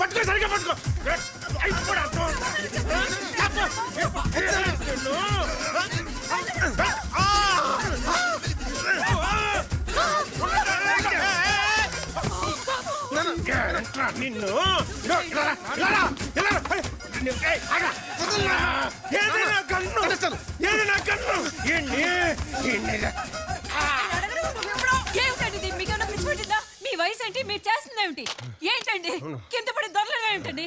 పట్టుకో సరిగ్గా పట్టుకో. ఇప్పుడు నిన్ను ఏమిటండి మీకేమన్నా పిచ్చి పెట్టిందా? మీ వయసు ఏంటి, మీరు చేస్తుందేమిటి? ఏంటండి కింద పడి దొరలగా ఏమిటండి?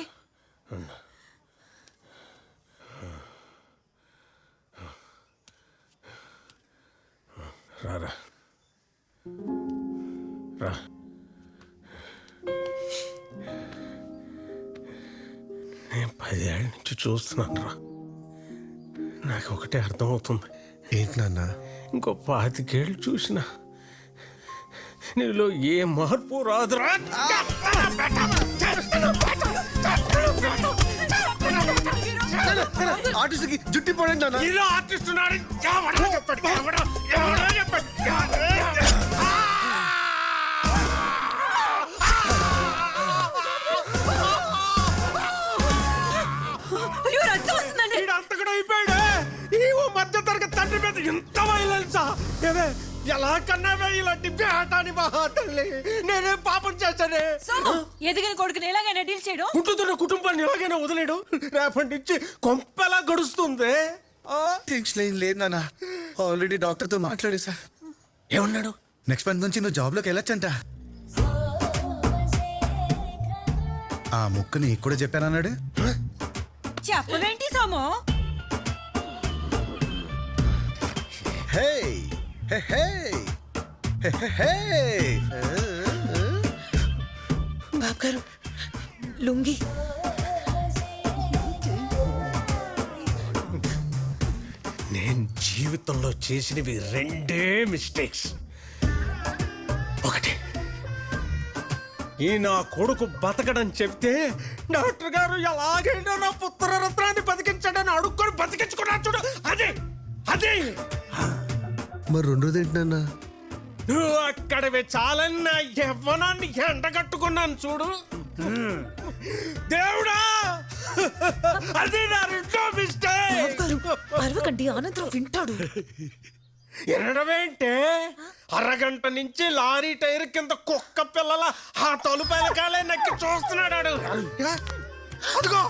రారా రా. నేను 10 ఏళ్ళ నుంచి చూస్తున్నాను రా. నాకు ఒకటే అర్థమవుతుంది. ఏంటి నాన్న? ఇంకో 25 ఏళ్ళు చూసిన నీలో ఏ మార్పు రాదురా. ఆర్టిస్ట్కి జుట్టి పడండి నాన్న. ఇలా ఆర్టిస్ట్ ఉన్నాడు. చెప్పండి అంతకుడు అయిపోయాడు. ఈ మధ్య తరగతి తండ్రి మీద ఇంత వైలెన్సా? ఏవే ఎలా కన్నావే ఇలాంటి బేటాని మహా తల్లి? నేనే పాపం చేశానే. ఎదిగిన కొడుకుని ఎలాగైనా డీల్ చేయడం, ఉంటున్న కుటుంబాన్ని ఎలాగైనా వదిలేడు. రేపటి నుంచి కొంపెలా గడుస్తుంది. టెన్షన్ ఏం లేదు నాన్న. ఆల్రెడీ డాక్టర్తో మాట్లాడేసా. ఏమన్నాడు? నెక్స్ట్ మంత్ నుంచి నువ్వు జాబ్లోకి వెళ్ళొచ్చంట. ఆ ముక్క నీకు కూడా చెప్పానన్నాడు. చెప్పవేంటి సోము? హే హే హే హే హే. బాబు గారు లుంగి. నేను జీవితంలో చేసినవి 2 మిస్టేక్స్. ఒకటి, ఈ నా కొడుకు బతకడని చెప్తే డాక్టర్ గారు ఎలాగైనా నా పుత్రరత్నాన్ని బతికించాడని అడుక్కొని బతికించుకున్నా చూడు. అదే అదే. మరి రెండోది ఏంటి నాన్న? నువ్వు అక్కడవి చాలని నా యవ్వనాన్ని ఎండగట్టుకున్నాను చూడు. దేవుడా, అది నా 2వ మిస్టేక్. అరవకండి, అనంతరం వింటాడు. ఎనడమేంటే అరగంట నుంచి లారీ టైర్ కింద కుక్క పిల్లల ఆ తలుపైన కాలే నక్కి చూస్తున్నాడు. అదిగో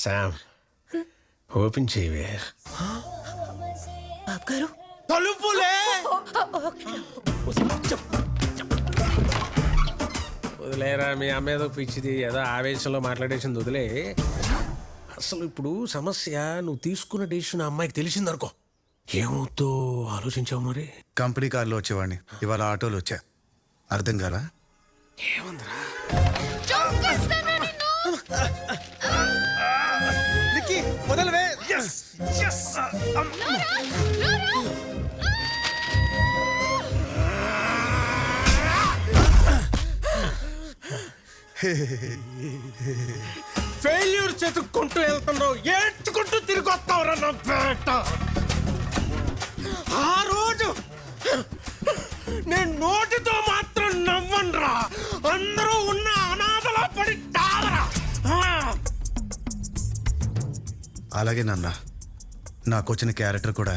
శామ్, ఓపెన్ చేయవే. బాబు గారు తలుపులే. వదిలేరా, మీ అమ్మ ఏదో పిచ్చిది, ఏదో ఆవేశంలో మాట్లాడేసింది, వదిలే. అసలు ఇప్పుడు సమస్య, నువ్వు తీసుకున్న డెసిషన్ అమ్మాయికి తెలిసిందనుకో, ఏమవుతో ఆలోచించావు? మరి కంపెనీ కార్లో వచ్చేవాడిని, ఇవాళ ఆటోలో వచ్చా. అర్థం కాలా? ఏముందిరా? మొదలువే. ఫెయిల్యూర్ చెతుక్కుంటూ వెళ్తున్నావు, ఏడ్చుకుంటూ తిరిగి వస్తావురా నా పేట. ఆ రోజు నేను నోటితో మాత్రం నవ్వనురా, అందరూ ఉన్న అనాథలా పడి తావరా. అలాగే నాన్న, నాకు వచ్చిన క్యారెక్టర్ కూడా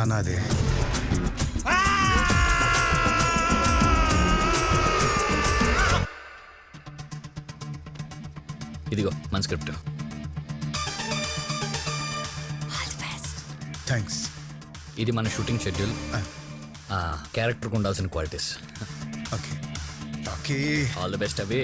అనాదే. ఇదిగో మన స్క్రిప్ట్. థ్యాంక్స్. ఇది మన షూటింగ్ షెడ్యూల్, క్యారెక్టర్కి ఉండాల్సిన qualities. Okay okay, all the best అవి.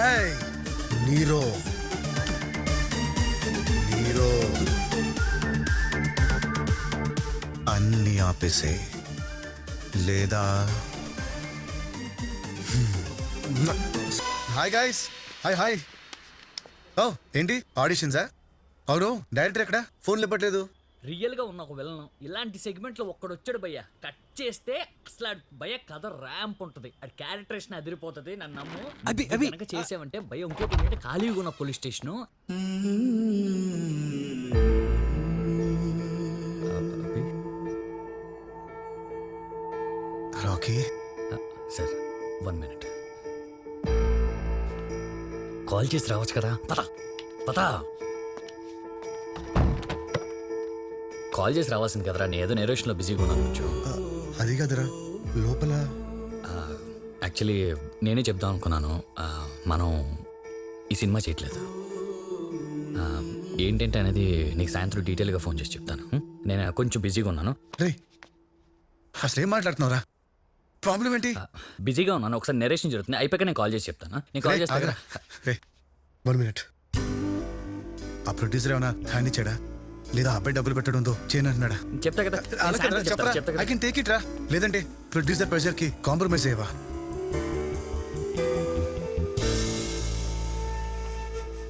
ఏయ్, నీరో నీరో అన్ని ఆపేసే లేదా హాయ్ గాయ్స్ హాయ్ ఓ ఏంటి ఆడిషన్సా అవును డైరెక్టర్ ఎక్కడ ఫోన్ లేపట్లేదు రియల్ గా ఉన్న ఒక విలన్ ఇలాంటి సెగ్మెంట్ లో ఒక్కడొచ్చాడు భయ్య కట్ చేస్తే అసలు భయ్య కథ ర్యాంప్ ఉంటది అది క్యారెక్టరేషన్ అదిరిపోతుంది నన్ను నమ్ము కనుక చేసావంటే భయ్య ఇంకోటి ఏంటంటే ఖాళీగా ఉన్న police station Rocky sir 1 minute call చేసి రావచ్చు కదా పతా కాల్ చేసి రావాల్సింది కదరా నేను ఏదో నేరేషన్లో బిజీగా ఉన్నాను కొంచెం అది కదరా లోపల యాక్చువల్లీ నేనే చెప్దాం అనుకున్నాను మనం ఈ సినిమా చేయట్లేదు ఏంటంటే అనేది నీకు సాయంత్రం డీటెయిల్గా ఫోన్ చేసి చెప్తాను నేను కొంచెం బిజీగా ఉన్నాను రే అసలు ఏం మాట్లాడుతున్నావురా ప్రాబ్లం ఏంటి బిజీగా ఉన్నాను ఒకసారి నెరేషన్ జరుగుతుంది అయిపోయాక నేను కాల్ చేసి చెప్తాను నేను కాల్ చేస్తాను రే 1 minute ఆ ప్రొడ్యూసర్ ఏమైనా హాని ఇచ్చాడా లేదా అబ్బాయి డబ్బులు పెట్టడంతో చేయనంటున్నాడా చెప్తా కదా అలా కదరా, చెప్పరా ఐ కెన్ టేక్ ఇట్ రా లేదంటే ప్రొడ్యూసర్ ప్రెషర్ కి కాంప్రమైజ్ అయ్యవా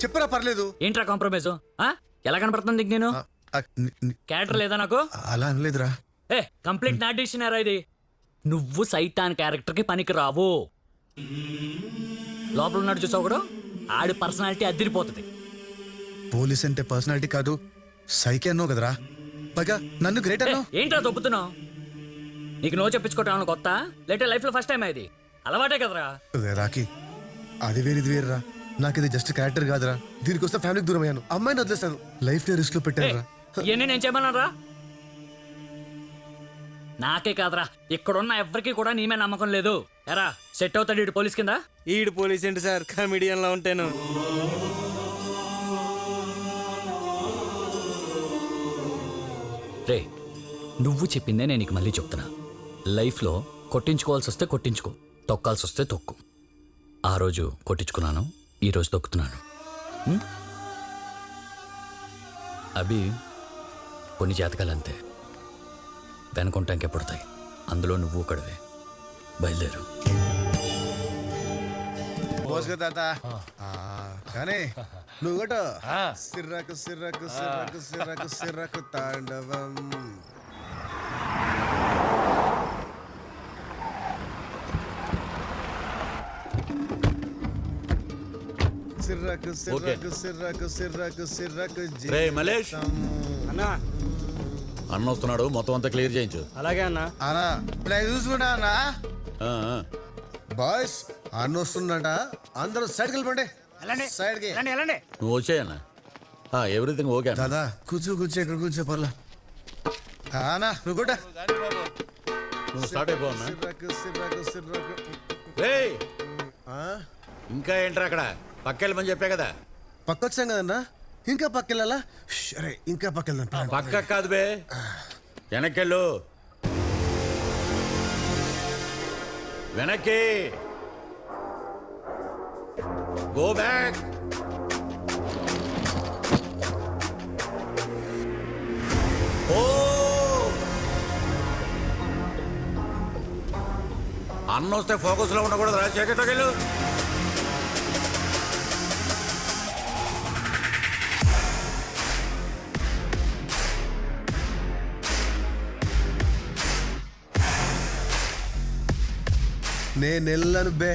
చెప్పరా పర్లేదు ఏంట్రా కాంప్రమైజ్ ఎలా కనపడుతుంది నీకు నేను క్యారెక్టర్ లేదా నాకు అలా అనలేదురా ఏ కంప్లీట్ నా డిసిషన్ రా ఇది నువ్వు సైతాన్ క్యారెక్టర్ కి పనికి రావు లోపల ఉన్నాడు చూసావు కూడా ఆడి పర్సనాలిటీ అదిరిపోతుంది పోలీస్ అంటే పర్సనాలిటీ కాదు సైకి అన్నావు కదరా పైగా నన్ను గ్రేట్ అన్నావు ఏంట్రా దొబ్బుతున్నావు నీకు నో చెప్పించుకోవటం కొత్త లేటే లైఫ్ లో ఫస్ట్ టైం అది అలవాటే కదరా రాకి అది వేరు ఇది వేరురా నాకు ఇది జస్ట్ క్యారెక్టర్ కాదురా దీనికోసం ఫ్యామిలీకి దూరం అయ్యాను అమ్మాయిని వదిలేస్తాను లైఫ్ ని రిస్క్ లో పెట్టాను ఇవన్నీ నేను చేయమన్నారా నాకే కాదురా ఇక్కడున్న ఎవరికి కూడా నీ మీద నమ్మకం లేదు ఎరా సెట్ అవుతాడు ఇటు పోలీస్ కింద ఈడు పోలీస్ ఏంటి సార్ కమిడియన్ లా ఉంటాను రే నువ్వు చెప్పిందే నేను నీకు మళ్ళీ చెప్తున్నా లైఫ్లో కొట్టించుకోవాల్సి వస్తే కొట్టించుకో తొక్కాల్సి వస్తే తొక్కు ఆ రోజు కొట్టించుకున్నాను ఈ రోజు తొక్కుతున్నాను అవి కొన్ని జాతకాలు అంతే వెనుకుంటానికి ఎప్పుడుతాయి అందులో నువ్వు ఒకడివే బయలుదేరు కానీ నువ్వు కూడా సిర్రకు సిర్రకు సిర్రకు సిర్రకు సిర్రకు తాండవం సిర్రకు సిర్రకు సిర్రకు సిర్రకు సిర్రకు రే మలేష్ అన్నా అన్న వస్తున్నాడు మొత్తం అంతా క్లియర్ చేయించు అలాగే అన్నా అన్నా ఇప్పుడు చూసుకుంటా అన్నా ఆ, ఆ. బాయ్స్ అన్న వస్తుందట అందరూ సైడ్కి వెళ్ళిపోండి సైడ్కి వెళ్ళండి నువ్వు వచ్చాయన్న ఎవ్రీథింగ్ ఓకే అన్న. దాదా కూర్చో ఇక్కడ కూర్చో పర్లా అన్నా నువ్వు కూడా నువ్వు స్టార్ట్ అయిపో అన్న సిర్రకు సిర్రకు సిర్రకు రేయ్, ఇంకా ఏంట్రా అక్కడ పక్కెళ్ళమని చెప్పా కదా పక్కొచ్చాం కదన్నా ఇంకా పక్కెళ్ళాలా సరే ఇంకా పక్కెళ్దాం పక్క కాదు బే వెనక్కెళ్ళు వెనక్కి గో బ్యాక్ ఓ అన్న వస్తే ఫోకస్ లో ఉండకూడదు రా చీకట్లోకి వెళ్ళు నేను వెళ్ళను బే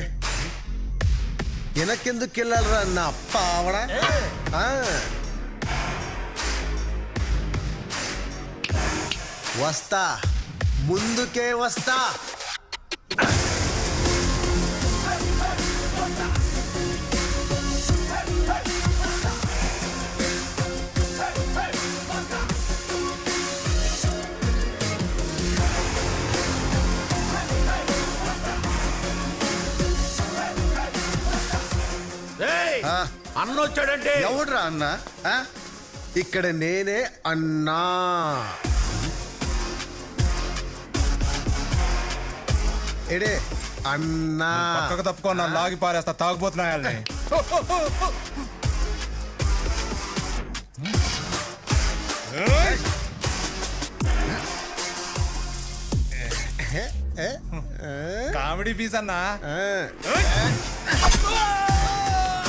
వెనకెందుకు వెళ్ళాలరా నా పావడా వస్తా ముందుకే వస్తా అన్న వచ్చాడంటే ఎవడ్రా అన్నా ఇక్కడ నేనే అన్నా ఏడే అన్నా పక్కకు తప్పుకున్నా లాగి పారేస్తా తాగుపోతున్నాయి కామెడీ పీస్ అన్నా